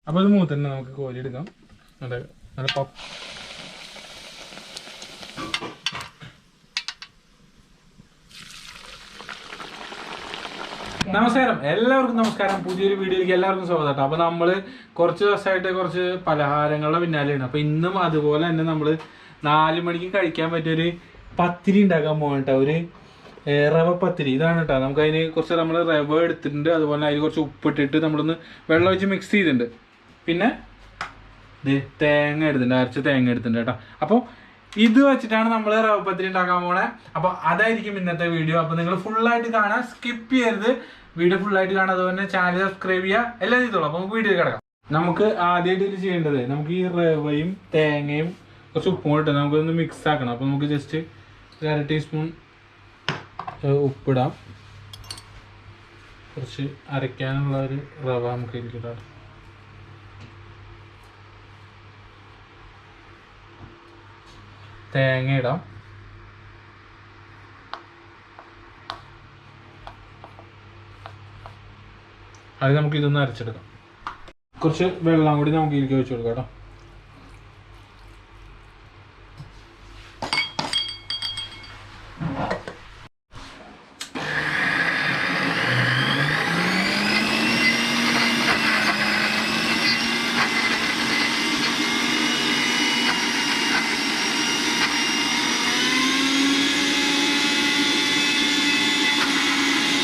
അപ്പോൾ ഇത് മൂത്തന്നെ നമുക്ക് കോരിയെടുക്കാം. നല്ല നല്ല നമസ്കാരം, എല്ലാവർക്കും നമസ്കാരം. പുതിയൊരു വീഡിയോയിലേക്ക് എല്ലാവർക്കും സ്വാഗതം കേട്ടോ. അപ്പോൾ നമ്മൾ കുറച്ച് ദിവസമായിട്ട് കുറച്ച് പലഹാരങ്ങളുടെ പിന്നാലെയാണ്. അപ്പോൾ ഇന്നും അതുപോലെ തന്നെ നമ്മൾ 4 മണിക്ക് കഴിക്കാൻ പറ്റിയൊരു പത്തിരി ഉണ്ടാക്കാൻ പോകണം കേട്ടോ. ഒരു റവ പത്തിരി ഇതാണ് കേട്ടോ. നമുക്ക് അതിന് കുറച്ച് നമ്മൾ റവ എടുത്തിട്ടുണ്ട്, അതുപോലെ അതിൽ കുറച്ച് ഉപ്പിട്ടിട്ട് നമ്മളൊന്ന് വെള്ളം ഒഴിച്ച് മിക്സ് ചെയ്തിട്ടുണ്ട്. പിന്നെ ഇത് തേങ്ങ എടുത്തിട്ടുണ്ട്, അരച്ച തേങ്ങ എടുത്തിട്ടുണ്ട് കേട്ടോ. അപ്പോൾ ഇത് വെച്ചിട്ടാണ് നമ്മൾ റവ പത്തിരി ഉണ്ടാക്കാൻ പോണേ. അപ്പോൾ അതായിരിക്കും ഇന്നത്തെ വീഡിയോ. അപ്പോൾ നിങ്ങൾ ഫുള്ളായിട്ട് കാണാൻ, സ്കിപ്പ് ചെയ്യരുത്, വീഡിയോ ഫുള്ളായിട്ട് കാണാം. അതുപോലെ തന്നെ ചാനൽ സബ്സ്ക്രൈബ് ചെയ്യുക, എല്ലാം ചെയ്തോളൂ. അപ്പോൾ നമുക്ക് വീഡിയോ കിടക്കാം. നമുക്ക് ആദ്യമായിട്ട് ഇത് ചെയ്യേണ്ടത്, നമുക്ക് ഈ റവയും തേങ്ങയും കുറച്ച് ഉപ്പും ഇട്ട് നമുക്കൊന്ന് മിക്സ് ആക്കണം. അപ്പോൾ നമുക്ക് ജസ്റ്റ് 1/2 ടീസ്പൂൺ ഉപ്പിടാം. കുറച്ച് അരയ്ക്കാനുള്ള ഒരു റവ നമുക്ക് ഇരിക്കട്ടെ. തേങ്ങ ഇടാം. അത് നമുക്ക് ഇതൊന്ന് അരച്ചെടുക്കാം. കുറച്ച് വെള്ളം കൂടി നമുക്ക് ഇതിലേക്ക് വെച്ച് കൊടുക്കാം കേട്ടോ.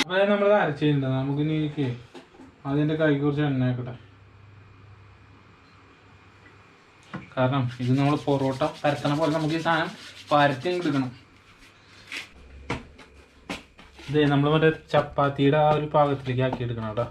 അപ്പോൾ നമ്മൾ അരച്ചിട്ടുണ്ട്. നമുക്ക് ഇനി അതിൻ്റെ കൈ കുറച്ച് എണ്ണ ആക്കട്ടെ. കാരണം ഇത് നമ്മൾ പൊറോട്ട പരത്തണ പോലെ നമുക്ക് ഈ സാധനം പരത്തി എടുക്കണം. ഇതേ നമ്മൾ മറ്റേ ചപ്പാത്തിയുടെ ആ ഒരു പാകത്തിലേക്ക് ആക്കി എടുക്കണം കേട്ടോ.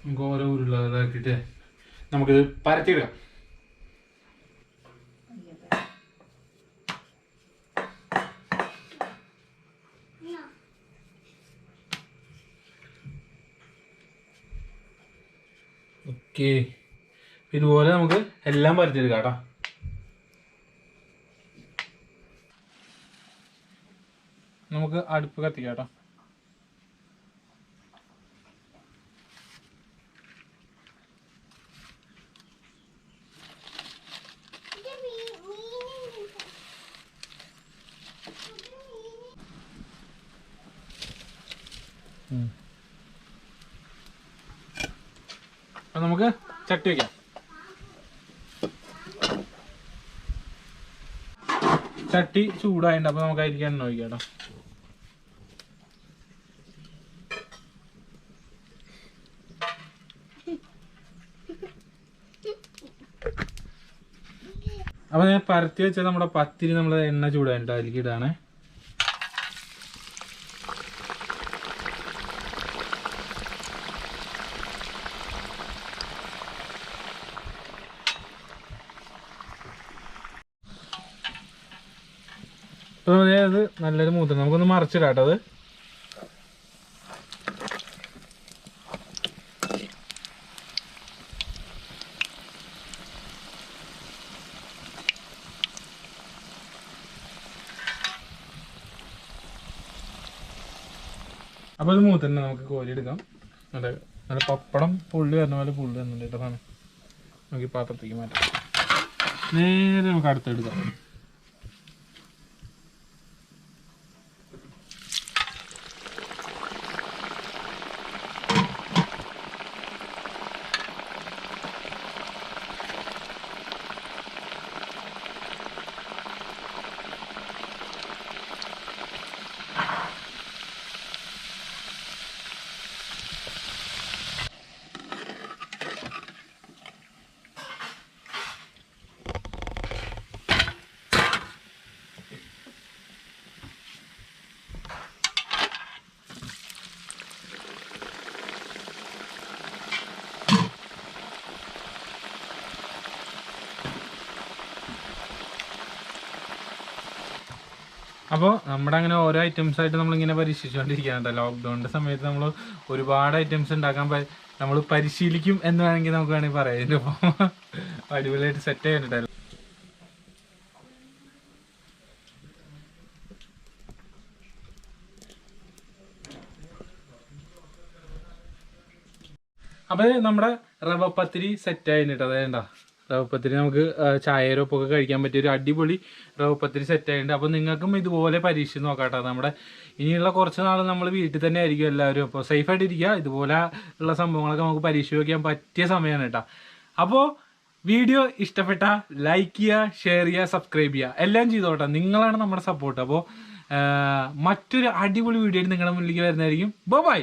നമുക്ക് ഓരോ ഉരുളാക്കിയിട്ട് നമുക്കിത് പരത്തിയിടാം. ഓക്കെ, ഇതുപോലെ നമുക്ക് എല്ലാം പരത്തിയെടുക്കാം കേട്ടോ. നമുക്ക് അടുപ്പ് കത്തിക്കാം കേട്ടോ. അപ്പം നമുക്ക് ചട്ടി വയ്ക്കാം. ചട്ടി ചൂടായിട്ടുണ്ട്. അപ്പോൾ നമുക്ക് അതിലേക്ക് എണ്ണ ഒഴിക്കാം കേട്ടോ. അപ്പോൾ ഞാൻ പരത്തി വെച്ചാൽ നമ്മുടെ പത്തിരി നമ്മൾ എണ്ണ ചൂടായിട്ടുണ്ട്, അതിലേക്ക് ഇടാണ്. അപ്പോൾ അത് നല്ലൊരു മൂത്രം നമുക്കൊന്ന് മറിച്ചിടാം കേട്ടോ. അത് അപ്പോൾ അത് മൂത്തന്നെ നമുക്ക് കോരിയെടുക്കാം. നല്ല നല്ല പപ്പടം പുള്ളി വരുന്ന പോലെ പുള്ളി വരുന്നുണ്ട് കേട്ടോ. സാധനം നമുക്ക് ഈ പാത്രത്തേക്ക് മാറ്റാം. നേരെ നമുക്ക് അടുത്തെടുക്കാം. അപ്പോൾ നമ്മുടെ അങ്ങനെ ഓരോ ഐറ്റംസ് ആയിട്ട് നമ്മളിങ്ങനെ പരീക്ഷിച്ചുകൊണ്ടിരിക്കുകയാണ്. ലോക്ക്ഡൗണിൻ്റെ സമയത്ത് നമ്മൾ ഒരുപാട് ഐറ്റംസ് ഉണ്ടാക്കാൻ നമ്മൾ പരിശീലിക്കും എന്ന് വേണമെങ്കിൽ നമുക്ക് വേണമെങ്കിൽ പറയാം. ഇതിപ്പോൾ അടിപൊളിയായിട്ട് സെറ്റ് ചെയ്യാനുണ്ടല്ലോ. അപ്പോൾ നമ്മുടെ റവ പത്തിരി സെറ്റ് ആയിട്ട് അതേണ്ട റവ പത്തിരി നമുക്ക് ചായരോപ്പൊക്കെ കഴിക്കാൻ പറ്റിയ ഒരു അടിപൊളി റവ പത്തിരി സെറ്റ് ആയിട്ടുണ്ട്. അപ്പോൾ നിങ്ങൾക്കും ഇതുപോലെ പരീക്ഷിച്ച് നോക്കാട്ടോ. നമ്മുടെ ഇനിയുള്ള കുറച്ച് നാൾ നമ്മൾ വീട്ടിൽ തന്നെ ആയിരിക്കും എല്ലാവരും. അപ്പോൾ സേഫായിട്ട് ഇരിക്കുക. ഇതുപോലെ ഉള്ള സംഭവങ്ങളൊക്കെ നമുക്ക് പരീക്ഷിച്ച് നോക്കാൻ പറ്റിയ സമയമാണ് കേട്ടോ. അപ്പോൾ വീഡിയോ ഇഷ്ടപ്പെട്ട ലൈക്ക് ചെയ്യുക, ഷെയർ ചെയ്യുക, സബ്സ്ക്രൈബ് ചെയ്യുക, എല്ലാം ചെയ്തോട്ടെ. നിങ്ങളാണ് നമ്മുടെ സപ്പോർട്ട്. അപ്പോൾ മറ്റൊരു അടിപൊളി വീഡിയോ നിങ്ങളുടെ മുന്നിലേക്ക് വരുന്നതായിരിക്കും. ബൈ.